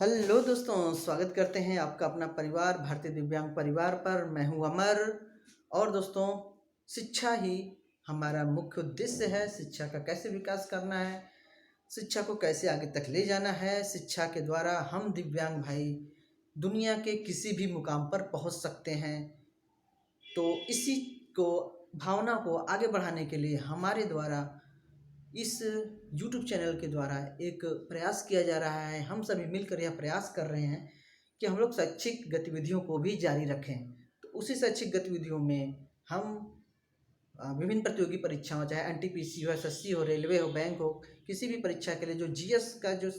Hello दोस्तों, स्वागत करते हैं आपका अपना परिवार भारतीय दिव्यांग परिवार पर। मैं हूं अमर। और दोस्तों, शिक्षा ही हमारा मुख्य उद्देश्य है। शिक्षा का कैसे विकास करना है, शिक्षा को कैसे आगे तक ले जाना है। शिक्षा के द्वारा हम दिव्यांग भाई दुनिया के किसी भी मुकाम पर पहुंच सकते हैं। तो इसी को भावना को आगे बढ़ाने के लिए हमारे द्वारा इस यूट्यूब चैनल के द्वारा एक प्रयास किया जा रहा है। हम सभी मिलकर यह प्रयास कर रहे हैं कि हम लोग शैक्षिक गतिविधियों को भी जारी रखें। तो उसी शैक्षिक गतिविधियों में हम विभिन्न प्रतियोगी परीक्षाओं, चाहे एनटीपीसी हो, एसएससी हो, रेलवे हो, बैंक हो, किसी भी परीक्षा के लिए जो जीएस का जो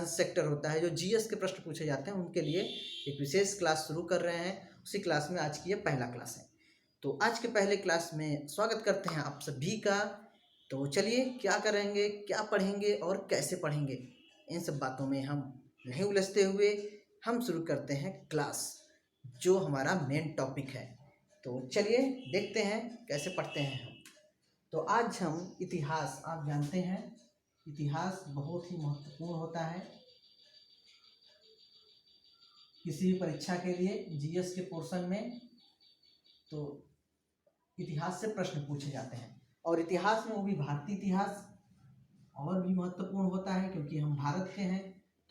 सेक्टर होता है, जो जीएस के प्रश्न पूछे जाते हैं, उनके लिए एक विशेष क्लास शुरू कर रहे हैं। उसी क्लास में आज की ये पहला क्लास है। तो आज के पहले क्लास में स्वागत करते हैं आप सभी का। तो चलिए, क्या करेंगे, क्या पढ़ेंगे और कैसे पढ़ेंगे, इन सब बातों में हम नहीं उलझते हुए हम शुरू करते हैं क्लास, जो हमारा मेन टॉपिक है। तो चलिए देखते हैं कैसे पढ़ते हैं हम। तो आज हम इतिहास, आप जानते हैं इतिहास बहुत ही महत्वपूर्ण होता है किसी भी परीक्षा के लिए। जीएस के पोर्शन में तो इतिहास से प्रश्न पूछे जाते हैं, और इतिहास में वो भी भारतीय इतिहास और भी महत्वपूर्ण होता है, क्योंकि हम भारत के हैं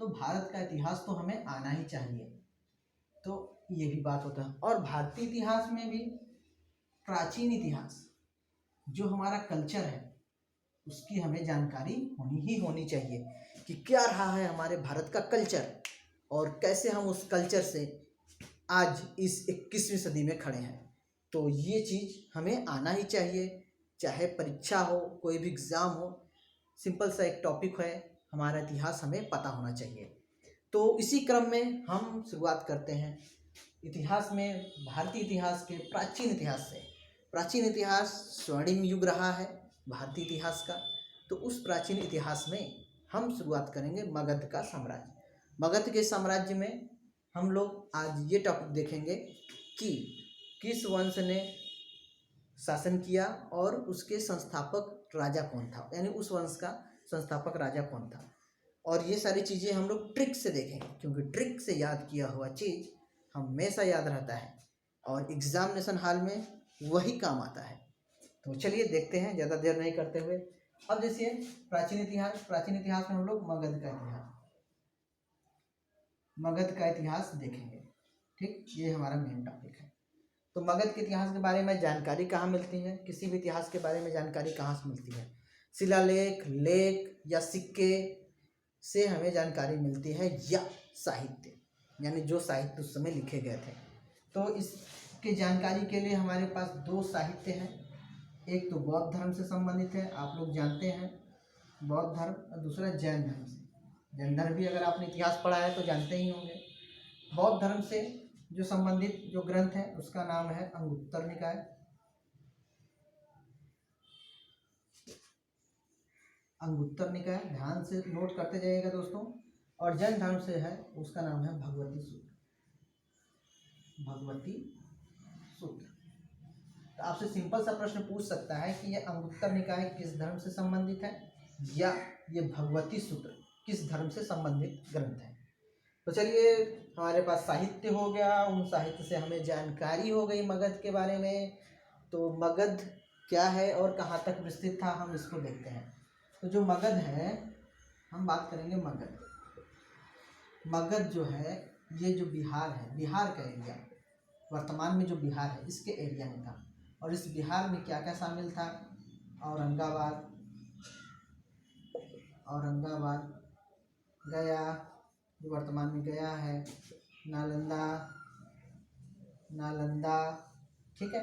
तो भारत का इतिहास तो हमें आना ही चाहिए। तो ये भी बात होता है। और भारतीय इतिहास में भी प्राचीन इतिहास, जो हमारा कल्चर है, उसकी हमें जानकारी होनी चाहिए कि क्या रहा है हमारे भारत का कल्चर, और कैसे हम उस कल्चर से आज इस 21वीं सदी में खड़े हैं। तो ये चीज़ हमें आना ही चाहिए, चाहे परीक्षा हो, कोई भी एग्ज़ाम हो। सिंपल सा एक टॉपिक है, हमारा इतिहास हमें पता होना चाहिए। तो इसी क्रम में हम शुरुआत करते हैं इतिहास में, भारतीय इतिहास के प्राचीन इतिहास से। प्राचीन इतिहास स्वर्णिम युग रहा है भारतीय इतिहास का। तो उस प्राचीन इतिहास में हम शुरुआत करेंगे मगध का साम्राज्य। मगध के साम्राज्य में हम लोग आज ये टॉपिक देखेंगे कि किस वंश ने शासन किया और उसके संस्थापक राजा कौन था, यानी उस वंश का संस्थापक राजा कौन था। और ये सारी चीज़ें हम लोग ट्रिक से देखेंगे, क्योंकि ट्रिक से याद किया हुआ चीज़ हमेशा याद रहता है और एग्जामिनेशन हॉल में वही काम आता है। तो चलिए देखते हैं, ज़्यादा देर नहीं करते हुए। अब देखिए प्राचीन इतिहास में हम लोग मगध का इतिहास देखेंगे। ठीक, ये हमारा मेन टॉपिक है। तो मगध के इतिहास के बारे में जानकारी कहाँ मिलती है, किसी भी इतिहास के बारे में जानकारी कहाँ से मिलती है? शिलालेख, लेख या सिक्के से हमें जानकारी मिलती है, या साहित्य, यानी जो साहित्य उस समय लिखे गए थे। तो इसके जानकारी के लिए हमारे पास दो साहित्य हैं। एक तो बौद्ध धर्म से संबंधित है, आप लोग जानते हैं बौद्ध धर्म, और दूसरा जैन धर्म से। जैन धर्म भी अगर आपने इतिहास पढ़ा है तो जानते ही होंगे। बौद्ध धर्म से जो संबंधित जो ग्रंथ है उसका नाम है अंगुत्तर निकाय। अंगुत्तर निकाय ध्यान से नोट करते जाइएगा दोस्तों। और जैन धर्म से है, उसका नाम है भगवती सूत्र। तो आपसे सिंपल सा प्रश्न पूछ सकता है कि ये अंगुत्तर निकाय किस धर्म से संबंधित है, या ये भगवती सूत्र किस धर्म से संबंधित ग्रंथ है। तो चलिए, हमारे पास साहित्य हो गया, उन साहित्य से हमें जानकारी हो गई मगध के बारे में। तो मगध क्या है और कहाँ तक विस्तृत था, हम इसको देखते हैं। तो जो मगध है, हम बात करेंगे मगध जो है, ये जो बिहार है, बिहार का एरिया, वर्तमान में जो बिहार है इसके एरिया में था। और इस बिहार में क्या क्या शामिल था? औरंगाबाद, गया, जो वर्तमान में गया है, नालंदा, ठीक है,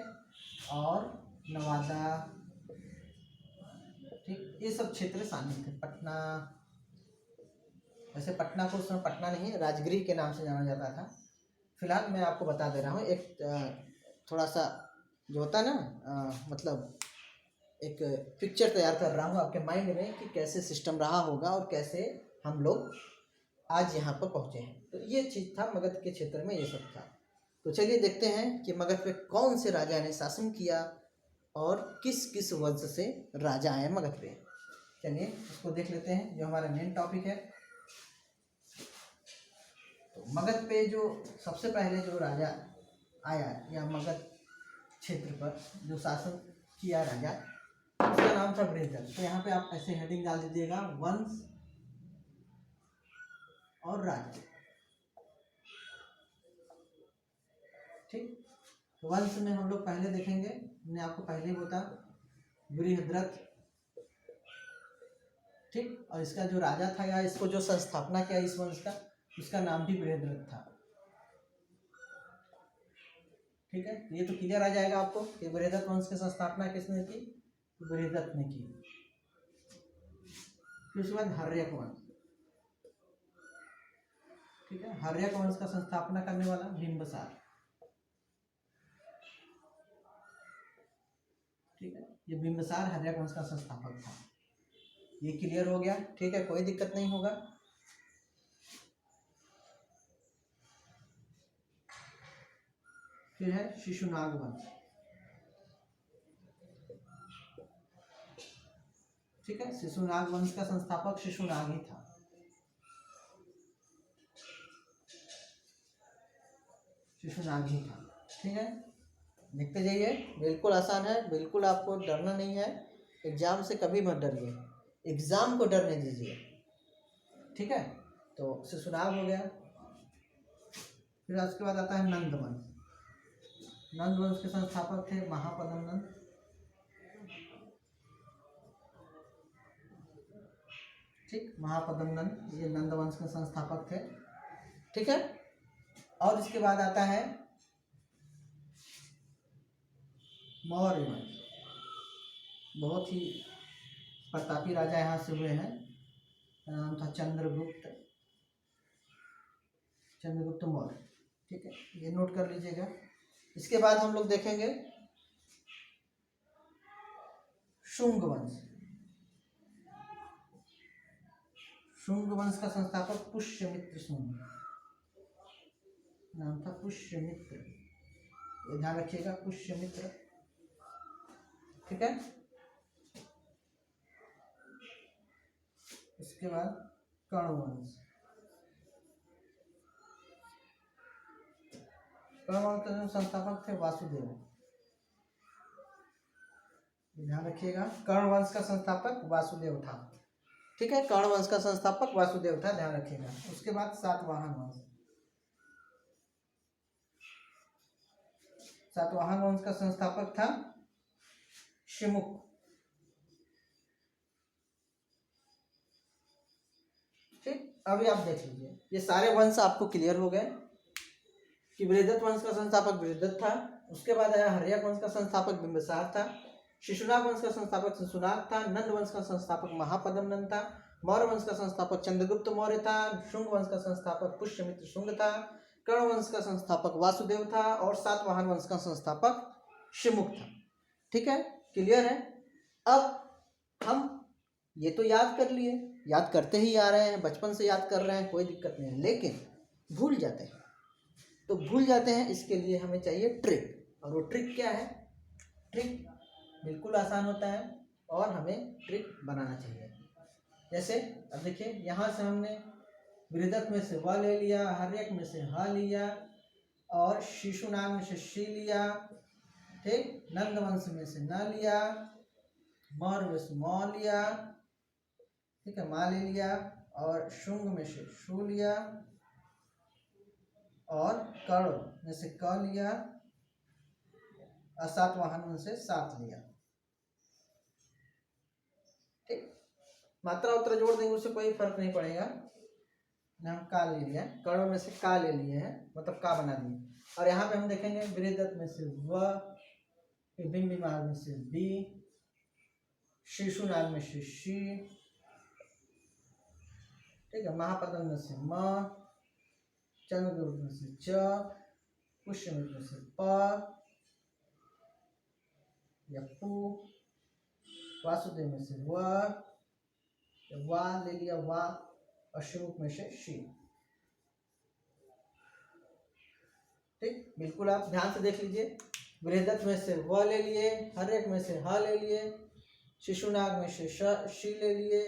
और नवादा, ठीक, ये सब क्षेत्र शामिल थे। पटना, वैसे पटना को उस समय पटना नहीं, राजगीर के नाम से जाना जाता था। फिलहाल मैं आपको बता दे रहा हूँ, एक थोड़ा सा जो होता है ना, मतलब एक पिक्चर तैयार कर रहा हूँ आपके माइंड में कि कैसे सिस्टम रहा होगा और कैसे हम लोग आज यहाँ पर पहुँचे हैं। तो ये चीज़ था मगध के क्षेत्र में, ये सब था। तो चलिए देखते हैं कि मगध पे कौन से राजा ने शासन किया और किस किस वंश से राजा आए मगध पे। चलिए उसको देख लेते हैं, जो हमारा मेन टॉपिक है। तो मगध पे जो सबसे पहले जो राजा आया या मगध क्षेत्र पर जो शासन किया राजा, उसका नाम था बृहद्रथ। तो यहाँ पे आप ऐसे हेडिंग डाल दीजिएगा, वंश और राज्य। ठीक, तो वंश में हम लोग पहले देखेंगे, मैंने आपको पहले ही बता, बृहद्रथ। ठीक, और इसका जो राजा था या इसको जो संस्थापना किया इस वंश का, उसका नाम भी बृहद्रथ था। ठीक है, ये तो क्लियर आ जाएगा आपको कि बृहद्रथ वंश की संस्थापना किसने की, बृहद्रथ ने की। फिर उसके बाद हर्यक वंश। ठीक है, हर्यक वंश का संस्थापना करने वाला बिंबिसार। ठीक है, ये बिंबिसार हर्यक वंश का संस्थापक था। ये क्लियर हो गया। ठीक है, कोई दिक्कत नहीं होगा। फिर है शिशुनाग वंश। ठीक है, शिशुनाग वंश का संस्थापक शिशुनाग ही था। शिशुनाग ही था। ठीक है, देखते जाइए, बिल्कुल आसान है, बिल्कुल आपको डरना नहीं है। एग्जाम से कभी मत डरिए, एग्जाम को डरने दीजिए। ठीक है, तो शिशुनाग हो गया। फिर उसके बाद आता है नंद वंश। नंद वंश के संस्थापक थे महापद्म नंद। ठीक, महापद्म नंद ये नंद वंश के संस्थापक थे। ठीक है, और इसके बाद आता है मौर्य वंश। बहुत ही प्रतापी राजा यहाँ से हुए हैं, नाम था चंद्रगुप्त मौर्य। ठीक है, ये नोट कर लीजिएगा। इसके बाद हम लोग देखेंगे शुंग वंश। शुंग वंश का संस्थापक पुष्यमित्र शुंग, नाम था पुष्यमित्र, ये ध्यान रखिएगा, पुष्यमित्र। ठीक है, इसके बाद कर्ण वंश। कर्ण वंश के संस्थापक थे वासुदेव, ध्यान रखिएगा, कर्ण वंश का संस्थापक वासुदेव था। ठीक है, कर्ण वंश का संस्थापक वासुदेव था, ध्यान रखिएगा। उसके बाद सातवाहन वंश। सातवाहन वंश का संस्थापक था शिमुख। ठीक, अभी आप देख लीजिए, ये सारे वंश आपको क्लियर हो गए कि बृहद्रथ वंश का संस्थापक बृहद्रथ था। उसके बाद आया हर्यक वंश का संस्थापक बिंबिसार था। शिशुनाग वंश का संस्थापक शिशुनाग था। नंद वंश का संस्थापक महापद्म नंद था। मौर्य वंश का संस्थापक चंद्रगुप्त मौर्य था। शुंग वंश का संस्थापक पुष्यमित्र शुंग था। कर्ण वंश का संस्थापक वासुदेव था। और सातवाहन वंश का संस्थापक शिमुख था। ठीक है, क्लियर है। अब हम ये तो याद कर लिए, याद करते ही आ रहे हैं, बचपन से याद कर रहे हैं, कोई दिक्कत नहीं है, लेकिन भूल जाते हैं। तो भूल जाते हैं, इसके लिए हमें चाहिए ट्रिक। और वो ट्रिक क्या है? ट्रिक बिल्कुल आसान होता है और हमें ट्रिक बनाना चाहिए। जैसे अब देखिए, यहाँ से हमने बृहद्रथ में से व ले लिया, हर्यक में से ह लिया, और शिशुनाग में से शी लिया। ठीक, नंद वंश में से न लिया, मौर्य में से मौ लिया, ठीक है, माँ ले लिया, और शुंग में से शु लिया, और कर्ण में से क लिया, और सातवाहन में से सात लिया। ठीक, मात्रा उत्तरा जोड़ देंगे, उससे कोई फर्क नहीं पड़ेगा। हम का ले लिया, कर्ण में से का ले लिए हैं, मतलब का बना दिए। और यहाँ पे हम देखेंगे बृहद्रथ में से व, बिंबिसार में से बी, शिशुनाग में से शी, ठीक है, महापद्म में से म, चंद्रगुप्त में से च, पुष्यमित्र में से प या पु, वासुदेव में से वा ले लिया वा, और शिमुख में से शी। ठीक, बिल्कुल आप ध्यान से देख लीजिए। बृहद्रथ में से व ले लिए, हर्यक में से ह ले लिए, शिशुनाग में से शी ले लिए,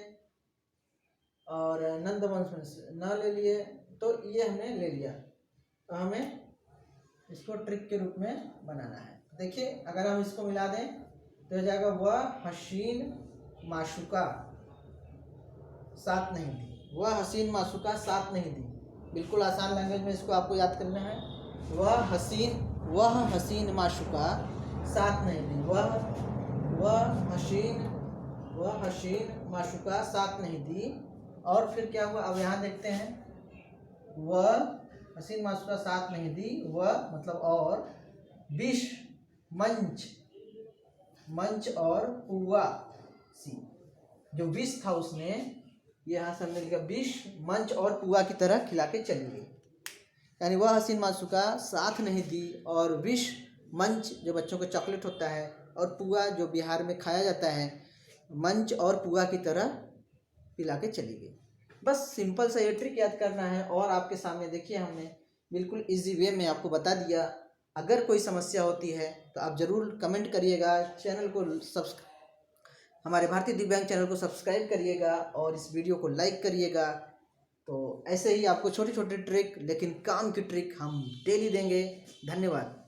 और नंद वंश में से न ले लिए, तो ये हमने ले लिया, तो हमें इसको ट्रिक के रूप में बनाना है। देखिए अगर हम इसको मिला दें तो हो जाएगा वह हसीन माशुका साथ नहीं दी, वह हसीन माशुका साथ नहीं दी। बिल्कुल आसान लैंग्वेज में इसको आपको याद करना है। वह हसीन माशुका साथ नहीं दी, वह हसीन माशुका साथ नहीं दी। और फिर क्या हुआ, अब यहाँ देखते हैं, वह हसीन माशुका साथ नहीं दी, वह मतलब और, विष मंच और पुआ सी, जो विष था उसने, ये यहाँ से हमने लिखा विष मंच और पुआ की तरह खिला के चली गई। यानी वह हसीन माशुका साथ नहीं दी और विष मंच जो बच्चों को चॉकलेट होता है और पुआ जो बिहार में खाया जाता है, मंच और पुआ की तरह पिला के चली गई। बस सिंपल सा ये ट्रिक याद करना है। और आपके सामने देखिए हमने बिल्कुल इजी वे में आपको बता दिया। अगर कोई समस्या होती है तो आप ज़रूर कमेंट करिएगा, चैनल को हमारे भारतीय दिव्यांग चैनल को सब्सक्राइब करिएगा और इस वीडियो को लाइक करिएगा। तो ऐसे ही आपको छोटी छोटी ट्रिक लेकिन काम की ट्रिक हम डेली देंगे। धन्यवाद।